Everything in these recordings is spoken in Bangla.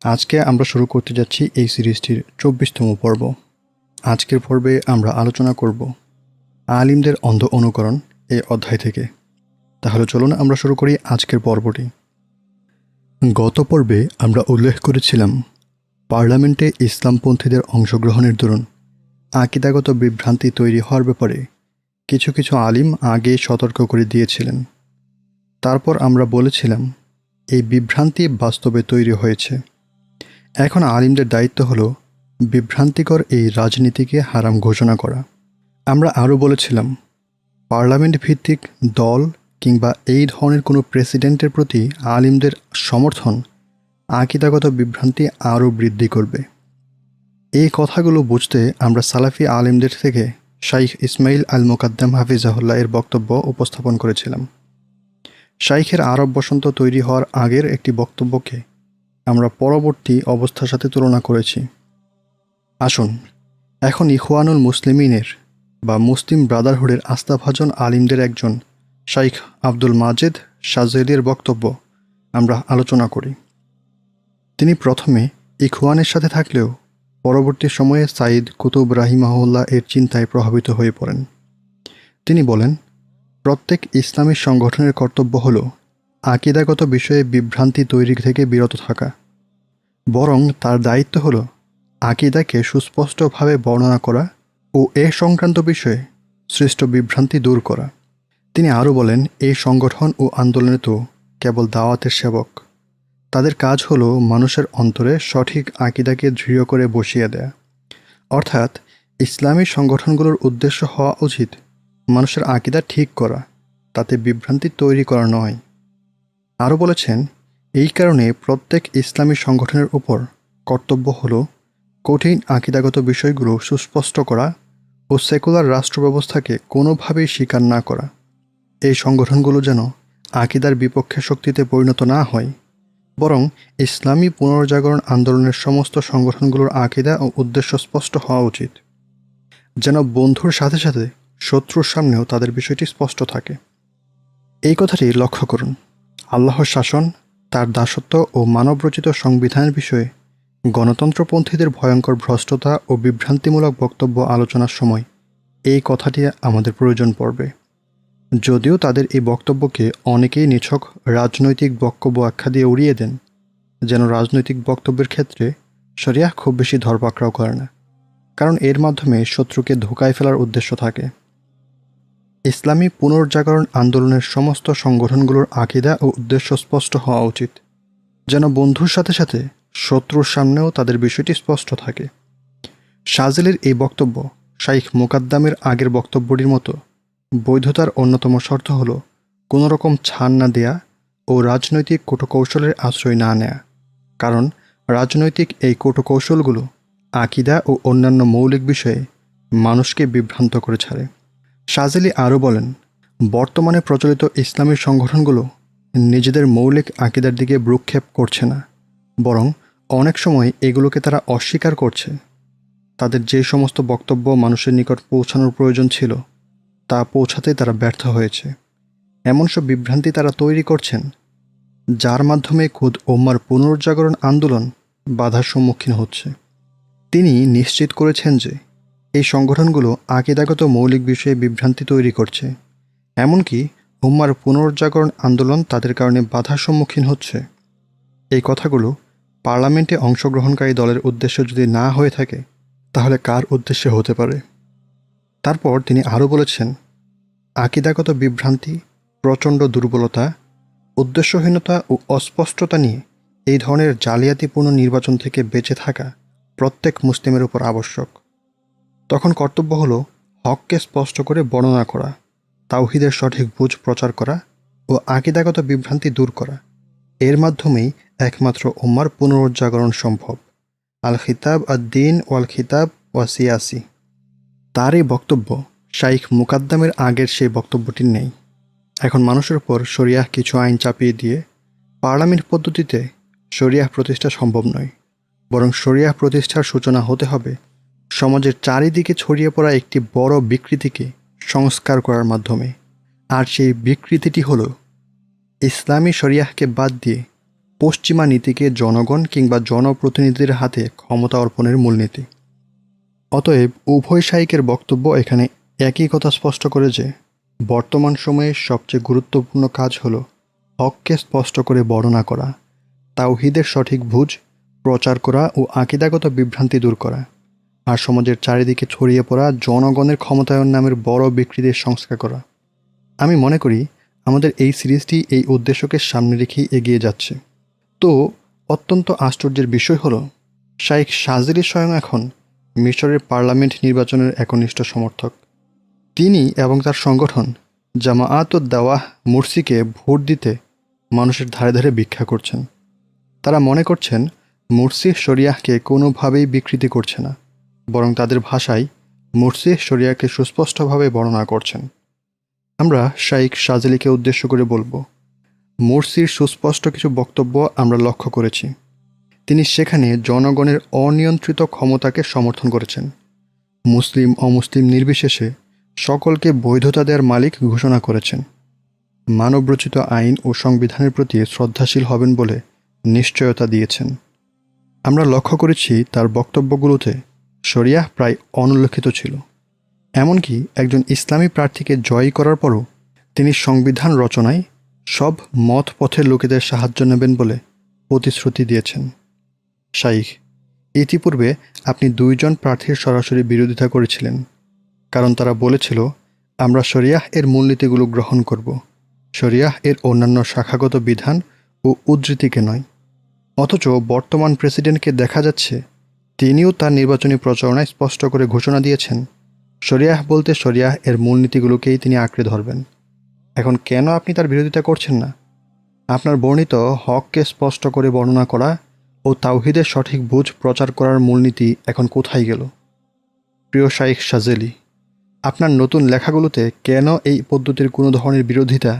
আজকে আমরা শুরু করতে যাচ্ছি এই সিরিজটির ২৪তম পর্ব। আজকের পর্বে আমরা আলোচনা করব আলিমদের অন্ধ অনুকরণ এই অধ্যায় থেকে। তাহলে চলুন আমরা শুরু করি আজকের পর্বটি। গত পর্বে আমরা উল্লেখ করেছিলাম পার্লামেন্টে ইসলামপন্থীদের অংশগ্রহণের দরুন আকিদাগত বিভ্রান্তি তৈরি হওয়ার ব্যাপারে কিছু কিছু আলিম আগে সতর্ক করে দিয়েছিলেন। তারপর আমরা বলেছিলাম এই বিভ্রান্তি বাস্তবে তৈরি হয়েছে। এখন আলিমদের দায়িত্ব হলো বিভ্রান্তিকর এই রাজনীতিকে হারাম ঘোষণা করা। আমরা আরও বলেছিলাম পার্লামেন্ট ভিত্তিক দল কিংবা এই ধরনের কোনো প্রেসিডেন্টের প্রতি আলিমদের সমর্থন আকিদাগত বিভ্রান্তি আরও বৃদ্ধি করবে। এই কথাগুলো বুঝতে আমরা সালাফি আলিমদের থেকে শাইখ ইসমাইল আল মুকাদ্দাম হাফিজাহুল্লাহ এর বক্তব্য উপস্থাপন করেছিলাম। শাইখের আরব বসন্ত তৈরি হওয়ার আগের একটি বক্তব্যকে আমরা পরবর্তী অবস্থার সাথে তুলনা করেছি। আসুন এখন ইখওয়ানুল মুসলিমিনের বা মুসলিম ব্রাদারহুডের আস্থাভাজন আলিমদের একজন শাইখ আব্দুল মাজেদ শাযেলির বক্তব্য আমরা আলোচনা করি। তিনি প্রথমে ইখওয়ানের সাথে থাকলেও পরবর্তী সময়ে সাইদ কুতুব রাহিমাহুল্লাহ এর চিন্তায় প্রভাবিত হয়ে পড়েন। তিনি বলেন, প্রত্যেক ইসলামী সংগঠনের কর্তব্য হল আকিদাগত বিষয়ে বিভ্রান্তি তৈরি থেকে বিরত থাকা, বরং তার দায়িত্ব হল আকিদাকে সুস্পষ্টভাবে বর্ণনা করা ও এ সংক্রান্ত বিষয়ে সৃষ্ট বিভ্রান্তি দূর করা। তিনি আরও বলেন, এই সংগঠন ও আন্দোলনে তো কেবল দাওয়াতের সেবক। তাদের কাজ হলো মানুষের অন্তরে সঠিক আকিদাকে দৃঢ় করে বসিয়ে দেয়া। অর্থাৎ ইসলামী সংগঠনগুলোর উদ্দেশ্য হওয়া উচিত মানুষের আকিদা ঠিক করা, তাতে বিভ্রান্তি তৈরি করা নয়। আরও বলেছেন, এই কারণে প্রত্যেক ইসলামী সংগঠনের উপর কর্তব্য হল কঠিন আকিদাগত বিষয়গুলো সুস্পষ্ট করা ও সেকুলার রাষ্ট্র ব্যবস্থাকে কোনোভাবেই স্বীকার না করা। এই সংগঠনগুলো যেন আকিদার বিপক্ষে শক্তিতে পরিণত না হয়, বরং ইসলামী পুনর্জাগরণ আন্দোলনের সমস্ত সংগঠনগুলোর আকিদা ও উদ্দেশ্য স্পষ্ট হওয়া উচিত, যেন বন্ধুর সাথে সাথে শত্রুর সামনেও তাদের বিষয়টি স্পষ্ট থাকে। এই কথাটি লক্ষ্য করুন, আল্লাহর শাসন, তার দাসত্ব ও মানবরচিত সংবিধানের বিষয়ে গণতন্ত্রপন্থীদের ভয়ঙ্কর ভ্রষ্টতা ও বিভ্রান্তিমূলক বক্তব্য আলোচনার সময় এই কথাটি আমাদের প্রয়োজন পড়বে। যদিও তাদের এই বক্তব্যকে অনেকেই নিছক রাজনৈতিক বক্তব্য আখ্যা দিয়ে উড়িয়ে দেন, যেন রাজনৈতিক বক্তব্যের ক্ষেত্রে শরিয়াহ খুব বেশি ধরপাকড়াও করে না, কারণ এর মাধ্যমে শত্রুকে ধোঁকায় ফেলার উদ্দেশ্য থাকে। ইসলামী পুনর্জাগরণ আন্দোলনের সমস্ত সংগঠনগুলোর আকিদা ও উদ্দেশ্য স্পষ্ট হওয়া উচিত, যেন বন্ধুর সাথে সাথে শত্রুর সামনেও তাদের বিষয়টি স্পষ্ট থাকে। শাযেলির এই বক্তব্য শাইখ মুকাদ্দামের আগের বক্তব্যটির মতো বৈধতার অন্যতম শর্ত হল কোনো রকম ছাড় না দেয়া ও রাজনৈতিক কূটকৌশলের আশ্রয় না নেয়া, কারণ রাজনৈতিক এই কূটকৌশলগুলো আকিদা ও অন্যান্য মৌলিক বিষয়ে মানুষকে বিভ্রান্ত করে ছাড়ে। শাযেলি আরও বলেন, বর্তমানে প্রচলিত ইসলামী সংগঠনগুলো নিজেদের মৌলিক আকিদার দিকে ভ্রুক্ষেপ করছে না, বরং অনেক সময় এগুলোকে তারা অস্বীকার করছে। তাদের যে সমস্ত বক্তব্য মানুষের নিকট পৌঁছানোর প্রয়োজন ছিল তা পৌঁছাতে তারা ব্যর্থ হয়েছে। এমন সব বিভ্রান্তি তারা তৈরি করছেন যার মাধ্যমে খুদ উম্মার পুনর্জাগরণ আন্দোলন বাধার সম্মুখীন হচ্ছে। তিনি নিশ্চিত করেছেন যে এই সংগঠনগুলো আকিদাগত মৌলিক বিষয়ে বিভ্রান্তি তৈরি করছে, এমনকি উম্মার পুনর্জাগরণ আন্দোলন তাদের কারণে বাধার সম্মুখীন হচ্ছে। এই কথাগুলো পার্লামেন্টে অংশগ্রহণকারী দলের উদ্দেশ্য যদি না হয়ে থাকে, তাহলে কার উদ্দেশ্যে হতে পারে? তারপর তিনি আরও বলেছেন, আকিদাগত বিভ্রান্তি, প্রচণ্ড দুর্বলতা, উদ্দেশ্যহীনতা ও অস্পষ্টতা নিয়ে এই ধরনের জালিয়াতিপূর্ণ নির্বাচন থেকে বেঁচে থাকা প্রত্যেক মুসলিমের উপর আবশ্যক। তখন কর্তব্য হল হককে স্পষ্ট করে বর্ণনা করা, তাওহীদের সঠিক বুঝ প্রচার করা ও আকিদাগত বিভ্রান্তি দূর করা। এর মাধ্যমেই একমাত্র উম্মার পুনরুজ্জাগরণ সম্ভব। আল খিতাব আদ-দ্বীন ওয়াল খিতাব ওয়া সিয়াসি। তার এই বক্তব্য শাইখ মুকাদ্দামের আগের সেই বক্তব্যটি নেই। এখন মানুষের উপর শরিয়াহ কিছু আইন চাপিয়ে দিয়ে পার্লামেন্ট পদ্ধতিতে শরিয়াহ প্রতিষ্ঠা সম্ভব নয়, বরং শরিয়াহ প্রতিষ্ঠার সূচনা হতে হবে সমাজের চারিদিকে ছড়িয়ে পড়া একটি বড় বিকৃতিকে সংস্কার করার মাধ্যমে। আর সেই বিকৃতিটি হল ইসলামী শরিয়াহকে বাদ দিয়ে পশ্চিমা নীতিকে জনগণ কিংবা জনপ্রতিনিধিদের হাতে ক্ষমতা অর্পণের মূলনীতি। অতএব উভয় শাইখের বক্তব্য এখানে একই কথা স্পষ্ট করে যে বর্তমান সময়ে সবচেয়ে গুরুত্বপূর্ণ কাজ হল হককে স্পষ্ট করে বর্ণনা করা, তাওহীদের সঠিক বুঝ প্রচার করা ও আকীদাগত বিভ্রান্তি দূর করা, আর সমাজের চারিদিকে ছড়িয়ে পড়া জনগণের ক্ষমতায়ন নামের বড় বিকৃতির সংস্কার করা। আমি মনে করি আমাদের এই সিরিজটি এই উদ্দেশ্যকে সামনে রেখেই এগিয়ে যাচ্ছে। তো অত্যন্ত আশ্চর্যের বিষয় হল শাইখ শাযেলি স্বয়ং এখন মিশরের পার্লামেন্ট নির্বাচনের একনিষ্ঠ সমর্থক। তিনি এবং তার সংগঠন জামাআতুদ দাওয়াহ মুরসিকে ভোট দিতে মানুষের ধারে ধারে ভিক্ষা করছেন। তারা মনে করছেন মুরসি শরিয়াহকে কোনোভাবেই বিকৃতি করছে না, বরং তাদের ভাষায় মুরসি শরিয়াহকে সুস্পষ্টভাবে বর্ণনা করছেন। আমরা শাইখ শাযেলিকে উদ্দেশ্য করে বলবো, মুরসির সুস্পষ্ট কিছু বক্তব্য আমরা লক্ষ্য করেছি। তিনি সেখানে জনগণের অনিয়ন্ত্রিত ক্ষমতাকে সমর্থন করেছেন। মুসলিম অমুসলিম নির্বিশেষে সকলকে বৈধতা দেওয়ার মালিক ঘোষণা করেছেন। মানবরচিত আইন ও সংবিধানের প্রতি শ্রদ্ধাশীল হবেন বলে নিশ্চয়তা দিয়েছেন। আমরা লক্ষ্য করেছি তার বক্তব্যগুলোতে শরিয়াহ প্রায় অনুল্লেখিত ছিল। এমনকি একজন ইসলামী প্রার্থীকে জয়ী করার পরও তিনি সংবিধান রচনায় সব মত পথের লোকেদের সাহায্য নেবেন বলে প্রতিশ্রুতি দিয়েছেন। শাইখ, ইতিপূর্বে আপনি 2 জন প্রার্থীর সরাসরি বিরোধিতা করেছিলেন, কারণ তারা বলেছিল আমরা শরিয়াহ এর মূলনীতিগুলো গ্রহণ করব, শরিয়াহ এর অন্যান্য শাখাগত বিধান ও উদ্ধৃতিকে নয়। অথচ বর্তমান প্রেসিডেন্টকে দেখা যাচ্ছে তিনিও তার নির্বাচনী প্রচারণায় স্পষ্ট করে ঘোষণা দিয়েছেন শরিয়াহ বলতে শরিয়াহ এর মূলনীতিগুলোকেই তিনি আঁকড়ে ধরবেন। এখন কেন আপনি তার বিরোধিতা করছেন না? আপনার বর্ণিত হককে স্পষ্ট করে বর্ণনা করা ও তাওহীদের সঠিক বুঝ প্রচার করার মূলনীতি এখন কোথায় গেল? প্রিয় শাইখ শাযেলি, আপনার নতুন লেখাগুলোতে কেন এই পদ্ধতির কোনো ধরনের বিরোধিতা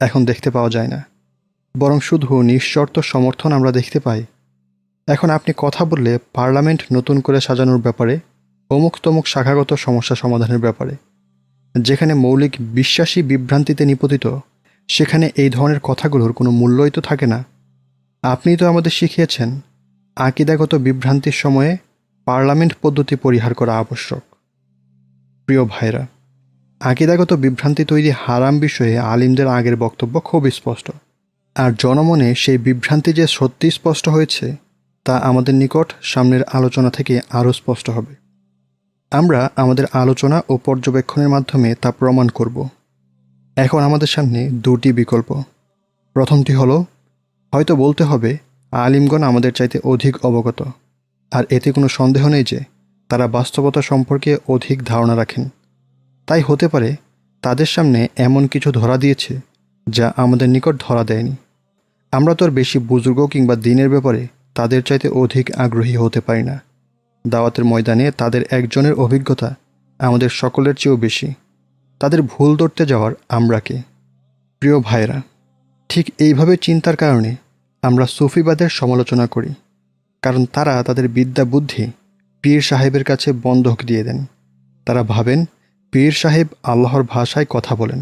এখন দেখতে পাওয়া যায় না, বরং শুধু নিঃশর্ত সমর্থন আমরা দেখতে পাই? এখন আপনি কথা বললে পার্লামেন্ট নতুন করে সাজানোর ব্যাপারে, অমুক তমুক শাখাগত সমস্যা সমাধানের ব্যাপারে, যেখানে মৌলিক বিশ্বাসী বিভ্রান্তিতে নিপতিত, সেখানে এই ধরনের কথাগুলোর কোনো মূল্যই তো থাকে না। আপনিই তো আমাদের শিখিয়েছেন আকীদাগত বিভ্রান্তির সময়ে পার্লামেন্ট পদ্ধতি পরিহার করা আবশ্যক। প্রিয় ভাইরা, আকীদাগত বিভ্রান্তি তৈরি হারাম বিষয়ে আলিমদের আগের বক্তব্য খুব স্পষ্ট, আর জনমনে সেই বিভ্রান্তি যে সত্যি স্পষ্ট হয়েছে তা আমাদের নিকট সামনের আলোচনা থেকে আরও স্পষ্ট হবে। আমরা আমাদের আলোচনা ও পর্যবেক্ষণের মাধ্যমে তা প্রমাণ করব। এখন আমাদের সামনে 2টি বিকল্প। প্রথমটি হলো, হয়তো বলতে হবে আলিমগণ আমাদের চাইতে অধিক অবগত, আর এতে কোনো সন্দেহ নেই যে তারা বাস্তবতা সম্পর্কে অধিক ধারণা রাখেন। তাই হতে পারে তাদের সামনে এমন কিছু ধরা দিয়েছে যা আমাদের নিকট ধরা দেয়নি। আমরা তো আর বেশি বুজুর্গ কিংবা দিনের ব্যাপারে তাদের চাইতে অধিক আগ্রহী হতে পারি না। দাওয়াতের ময়দানে তাদের একজনের অভিজ্ঞতা আমাদের সকলের চেয়েও বেশি। তাদের ভুল ধরতে যাওয়ার আমরা কে? প্রিয় ভাইরা, ঠিক এইভাবে চিন্তার কারণে আমরা সুফিবাদের সমালোচনা করি, কারণ তারা তাদের বিদ্যা বুদ্ধি পীর সাহেবের কাছে বন্ধক দিয়ে দেন। তারা ভাবেন পীর সাহেব আল্লাহর ভাষায় কথা বলেন,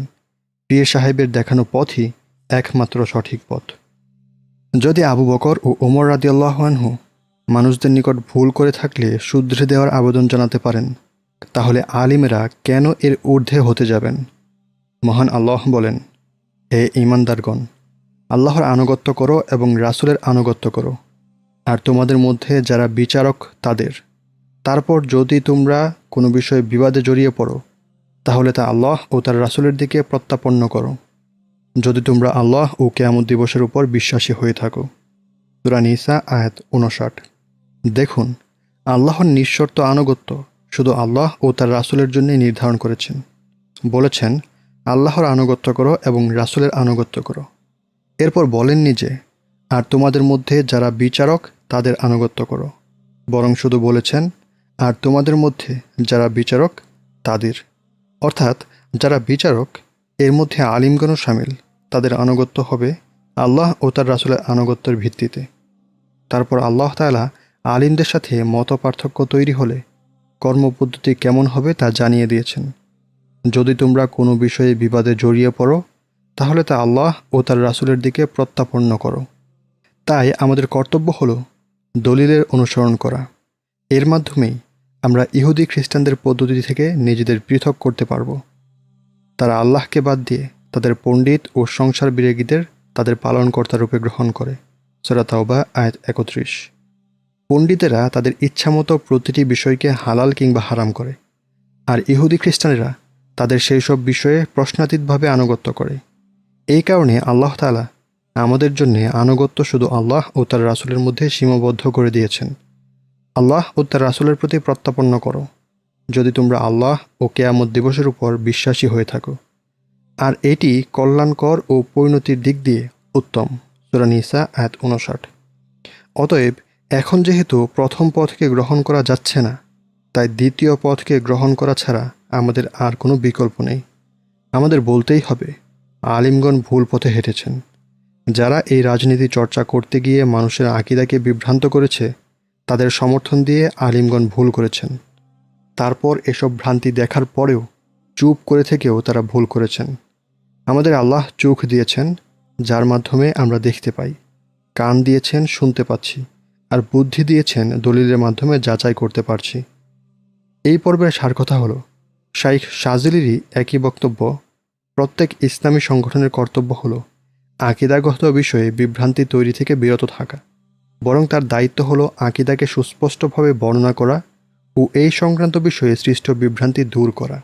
পীর সাহেবের দেখানো পথই একমাত্র সঠিক পথ। যদি আবু বকর ও ওমর রাদিয়াল্লাহু আনহু মানুষদের নিকট ভুল করে থাকলে শুধরে দেওয়ার আবেদন জানাতে পারেন, তাহলে আলিমেরা কেন এর ঊর্ধ্বে হতে যাবেন? মহান আল্লাহ বলেন, হে ঈমানদারগণ, আল্লাহর আনুগত্য করো এবং রাসূলের আনুগত্য করো, আর তোমাদের মধ্যে যারা বিচারক তাদের। তারপর যদি তোমরা কোনো বিষয়ে বিবাদে জড়িয়ে পড়ো, তাহলে তা আল্লাহ ও তার রাসূলের দিকে প্রত্যাপন্ন করো, যদি তোমরা আল্লাহ ও কিয়ামত দিবসের উপর বিশ্বাসী হয়ে থাকো। সূরা নিসা আয়াত 59। দেখুন, আল্লাহর নিঃশর্ত আনুগত্য শুধু আল্লাহ ও তার রাসূলের জন্যই নির্ধারণ করেছেন। বলেছেন আল্লাহর আনুগত্য করো এবং রাসূলের আনুগত্য করো। এরপর বলেননি যে আর তোমাদের মধ্যে যারা বিচারক তাদের আনুগত্য করো, বরং শুধু বলেছেন আর তোমাদের মধ্যে যারা বিচারক তাদের, অর্থাৎ যারা বিচারক এর মধ্যে আলিমগণও শামিল, তাদের আনুগত্য হবে আল্লাহ ও তার রাসূলের আনুগত্যের ভিত্তিতে। তারপর আল্লাহ তাআলা আলিমদের সাথে মত পার্থক্য তৈরি হলে কর্মপদ্ধতি কেমন হবে তা জানিয়ে দিয়েছেন। যদি তোমরা কোনো বিষয়ে বিবাদে জড়িয়ে পড়ো, তাহলে তা আল্লাহ ও তার রাসূলের দিকে প্রত্যাপন্ন করো। তাই আমাদের কর্তব্য হলো দলিলের অনুসরণ করা। এর মাধ্যমেই আমরা ইহুদি খ্রিস্টানদের পদ্ধতি থেকে নিজেদের পৃথক করতে পারব। তারা আল্লাহকে বাদ দিয়ে তাদের পণ্ডিত ও সংসার বিরাগীদের তাদের পালনকর্তা রূপে গ্রহণ করে। সূরা তাওবা আয়াত ৩১। পণ্ডিতেরা তাদের ইচ্ছামতো প্রতিটি বিষয়কে হালাল কিংবা হারাম করে, আর ইহুদি খ্রিস্টানেরা তাদের সেই সব বিষয়ে প্রশ্নাতীতভাবে আনুগত্য করে। এই কারণে আল্লাহ তাআলা আমাদের জন্য আনুগত্য শুধু আল্লাহ ও তার রাসূলের মধ্যে সীমাবদ্ধ করে দিয়েছেন। আল্লাহ ও তার রাসূলের প্রতি প্রত্যাপন্ন করো যদি তোমরা আল্লাহ ও কিয়ামত দিবসের উপর বিশ্বাসী হয়ে থাকো, আর এটি কল্যাণকর ও পরিণতির দিক দিয়ে উত্তম। সূরা নিসা আয়াত ৫৯। অতএব এখন যেহেতু প্রথম পথকে গ্রহণ করা যাচ্ছে না, তাই দ্বিতীয় পথকে গ্রহণ করা ছাড়া আমাদের আর কোনো বিকল্প নেই। আমাদের বলতেই হবে, আলিমগণ ভুল পথে হেঁটেছেন। যারা এই রাজনীতি চর্চা করতে গিয়ে মানুষের আকীদাকে বিভ্রান্ত করেছে, তাদের সমর্থন দিয়ে আলিমগণ ভুল করেছেন। তারপর এসব ভ্রান্তি দেখার পরেও চুপ করে থেকেও তারা ভুল করেছেন। আমাদের আল্লাহ চোখ দিয়েছেন, যার মাধ্যমে আমরা দেখতে পাই, কান দিয়েছেন, শুনতে পাচ্ছি, আর বুদ্ধি দিয়েছেন, দলিলের মাধ্যমে যাচাই করতে পারছি। এই পর্বের সার কথা হলো, শাইখ শাযিলিরই একই বক্তব্য। প্রত্যেক ইসলামী সংগঠনের কর্তব্য হলো আকীদাগত বিষয়ে বিভ্রান্তি তৈরি থেকে বিরত থাকা, বরং তার দায়িত্ব হলো আকীদাকে সুস্পষ্টভাবে বর্ণনা করা ও এই সংক্রান্ত বিষয়ে সৃষ্ট বিভ্রান্তি দূর করা।